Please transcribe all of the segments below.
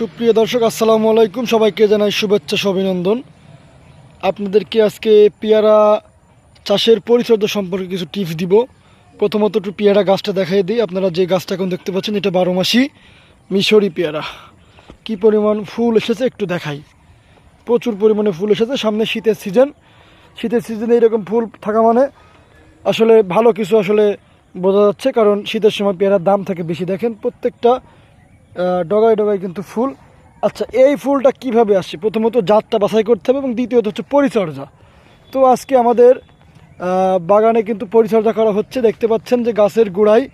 সুপ্রিয় দর্শক আসসালামু আলাইকুম, সবাইকে জানাই শুভেচ্ছা অভিনন্দন। আপনাদেরকে আজকে পেয়ারা চাষের পরিচর্যা সম্পর্কে কিছু টিপস দিব। প্রথমত একটু পেয়ারা গাছটা দেখাই দিই। আপনারা যে গাছটা এখন দেখতে পাচ্ছেন এটা 12 মাসি মিশরি পেয়ারা। কি পরিমাণ ফুল এসেছে একটু দেখাই। প্রচুর পরিমাণে ফুল এসেছে। সামনে শীতের সিজনে এরকম ফুল থাকা মানে আসলে ভালো কিছু আসলে বোঝা যাচ্ছে, কারণ শীতের সময় পেয়ারার দাম থাকে বেশি। দেখেন প্রত্যেকটা ডগায় ডগায় কিন্তু ফুল। আচ্ছা, এই ফুলটা কিভাবে আসছে? প্রথমত জাতটা বাছাই করতে হবে এবং দ্বিতীয়ত হচ্ছে পরিচর্যা। তো আজকে আমাদের বাগানে কিন্তু পরিচর্যা করা হচ্ছে। দেখতে পাচ্ছেন যে গাছের গোড়ায়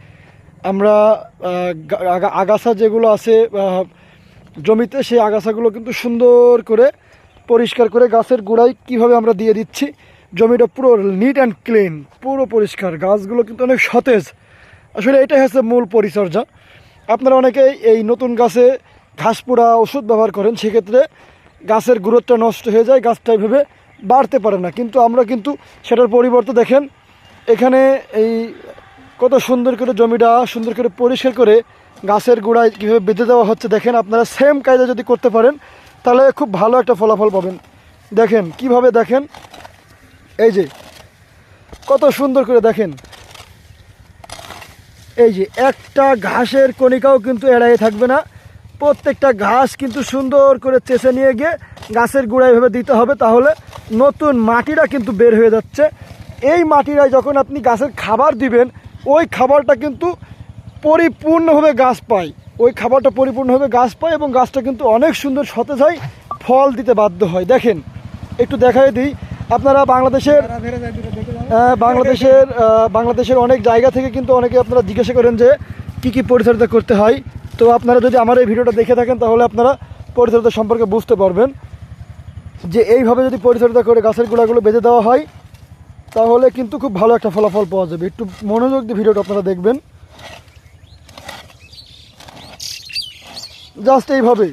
আমরা আগাছা যেগুলো আছে জমিতে, সেই আগাছাগুলো কিন্তু সুন্দর করে পরিষ্কার করে গাছের গোড়ায় কীভাবে আমরা দিয়ে দিচ্ছি। জমিটা পুরো নিট অ্যান্ড ক্লিন, পুরো পরিষ্কার, গাছগুলো কিন্তু অনেক সতেজ। আসলে এটাই হচ্ছে মূল পরিচর্যা। আপনারা অনেকেই এই নতুন গাছে ঘাস পোড়া ওষুধ ব্যবহার করেন, সেক্ষেত্রে গাছের গ্রোথটা নষ্ট হয়ে যায়, গাছটা এইভাবে বাড়তে পারে না। কিন্তু আমরা কিন্তু সেটার পরিবর্তে দেখেন এখানে এই কত সুন্দর করে জমিটা সুন্দর করে পরিষ্কার করে গাছের গোড়ায় কীভাবে বেঁধে দেওয়া হচ্ছে। দেখেন আপনারা সেম কায়দা যদি করতে পারেন তাহলে খুব ভালো একটা ফলাফল পাবেন। দেখেন কিভাবে, দেখেন এই যে কত সুন্দর করে, দেখেন এই যে একটা ঘাসের কণিকাও কিন্তু এড়াইয়ে থাকবে না। প্রত্যেকটা ঘাস কিন্তু সুন্দর করে চেঁচে নিয়ে গিয়ে গাছের গোড়ায় এভাবে দিতে হবে, তাহলে নতুন মাটিটা কিন্তু বের হয়ে যাচ্ছে। এই মাটিটায় যখন আপনি গাছের খাবার দিবেন, ওই খাবারটা কিন্তু পরিপূর্ণভাবে গাছ পায়, ওই খাবারটা পরিপূর্ণভাবে গাছ পায় এবং গাছটা কিন্তু অনেক সুন্দর সতেজ হয়, ফল দিতে বাধ্য হয়। দেখেন একটু দেখাই দিই। আপনারা বাংলাদেশের অনেক জায়গা থেকে কিন্তু অনেকে আপনারা জিজ্ঞাসা করেন যে কি পরিচর্যা করতে হয়। তো আপনারা যদি আমার এই ভিডিওটা দেখে থাকেন তাহলে আপনারা পরিচর্যা সম্পর্কে বুঝতে পারবেন যে এইভাবে যদি পরিচর্যা করে গাছের গোড়াগুলো বেঁধে দেওয়া হয় তাহলে কিন্তু খুব ভালো একটা ফলাফল পাওয়া যাবে। একটু মনোযোগ দিয়ে ভিডিওটা আপনারা দেখবেন। জাস্ট এইভাবে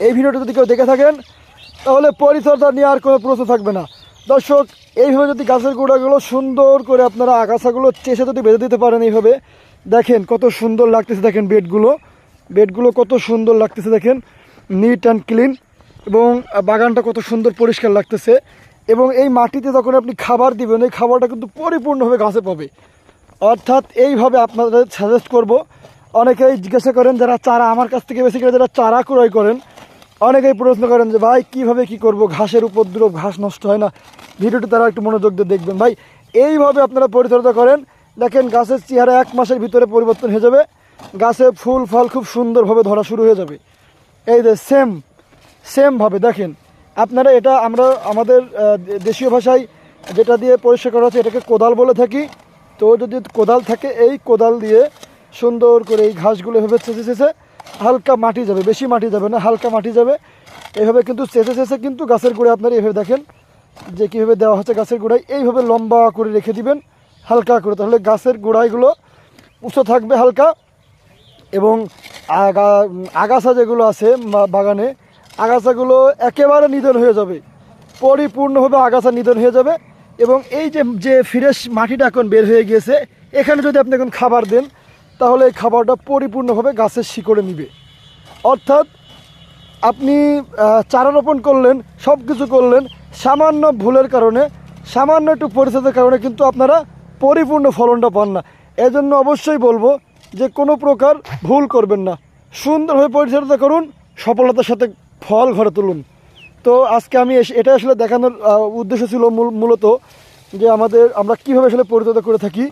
এই ভিডিওটা যদি কেউ দেখে থাকেন তাহলে পরিচর্যা নিয়ে আর কোনো প্রশ্ন থাকবে না। দর্শক, এইভাবে যদি গাছের গোড়াগুলো সুন্দর করে আপনারা আগাছাগুলো চেষে যদি বেঁধে দিতে পারেন, এইভাবে দেখেন কত সুন্দর লাগতেছে। দেখেন বেডগুলো কত সুন্দর লাগতেছে, দেখেন নিট অ্যান্ড ক্লিন, এবং বাগানটা কত সুন্দর পরিষ্কার লাগতেছে। এবং এই মাটিতে যখন আপনি খাবার দিবেন, এই খাবারটা কিন্তু পরিপূর্ণভাবে গাছে পাবে। অর্থাৎ এইভাবে আপনাদের সাজেস্ট করব। অনেকেই জিজ্ঞাসা করেন যারা চারা আমার কাছ থেকে বেশি করে যারা চারা ক্রয় করেন, অনেকেই প্রশ্ন করেন যে ভাই কীভাবে কি করব, ঘাসের উপদ্রব, ঘাস নষ্ট হয় না। ভিডিওটি তারা একটু মনোযোগ দিয়ে দেখবেন। ভাই এইভাবে আপনারা পরিচর্যা করেন, দেখেন গাছের চেহারা 1 মাসের ভিতরে পরিবর্তন হয়ে যাবে, গাছে ফুল ফল খুব সুন্দরভাবে ধরা শুরু হয়ে যাবে। এই যে সেমভাবে দেখেন আপনারা। এটা আমরা আমাদের দেশীয় ভাষায় যেটা দিয়ে পরিষ্কার করা হচ্ছে এটাকে কোদাল বলে থাকি। তো যদি কোদাল থাকে, এই কোদাল দিয়ে সুন্দর করে এই ঘাসগুলো এভাবে চেঁচে হালকা মাটি যাবে, বেশি মাটি যাবে না, হালকা মাটি যাবে। এইভাবে কিন্তু চেঁচে কিন্তু গাছের গোড়ায় আপনারা এইভাবে দেখেন যে কীভাবে দেওয়া হচ্ছে গাছের গোড়ায়। এইভাবে লম্বা করে রেখে দিবেন হালকা করে, তাহলে গাছের গোড়াইগুলো উঁচু থাকবে হালকা। এবং আগাছা যেগুলো আছে বাগানে, আগাছাগুলো একেবারে নিধন হয়ে যাবে, পরিপূর্ণভাবে আগাছা নিধন হয়ে যাবে। এবং এই যে ফ্রেশ মাটিটা এখন বের হয়ে গিয়েছে, এখানে যদি আপনি এখন খাবার দেন তাহলে এই খাবারটা পরিপূর্ণভাবে গাছের শিকড়ে নিবে। অর্থাৎ আপনি চারা রোপণ করলেন, সব কিছু করলেন, সামান্য ভুলের কারণে, সামান্য একটু পরিচর্যার কারণে কিন্তু আপনারা পরিপূর্ণ ফলনটা পান না। এজন্য অবশ্যই বলবো যে কোনো প্রকার ভুল করবেন না, সুন্দরভাবে পরিচর্যা করুন, সফলতার সাথে ফল ঘরে তুলুন। তো আজকে আমি এটা আসলে দেখানোর উদ্দেশ্য ছিল মূলত যে আমরা কীভাবে আসলে পরিচর্যা করে থাকি।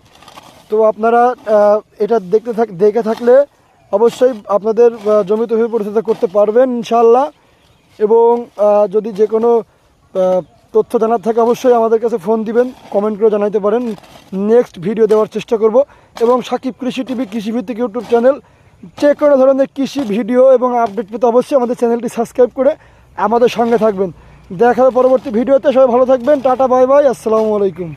তো আপনারা এটা দেখে থাকলে অবশ্যই আপনাদের জমিতে হয়ে পরিচর্যা করতে পারবেন ইনশাআল্লাহ। এবং যদি যে কোনো তথ্য জানার থাকে অবশ্যই আমাদের কাছে ফোন দিবেন, কমেন্ট করে জানাতে পারেন। নেক্সট ভিডিও দেওয়ার চেষ্টা করব। এবং সাকিব কৃষি টিভি কৃষিভিত্তিক ইউটিউব চ্যানেল, যে কোনো ধরনের কৃষি ভিডিও এবং আপডেট পেতে অবশ্যই আমাদের চ্যানেলটি সাবস্ক্রাইব করে আমাদের সঙ্গে থাকবেন। দেখা হবে পরবর্তী ভিডিওতে। সবাই ভালো থাকবেন। টাটা, বাই বাই, আসসালামু আলাইকুম।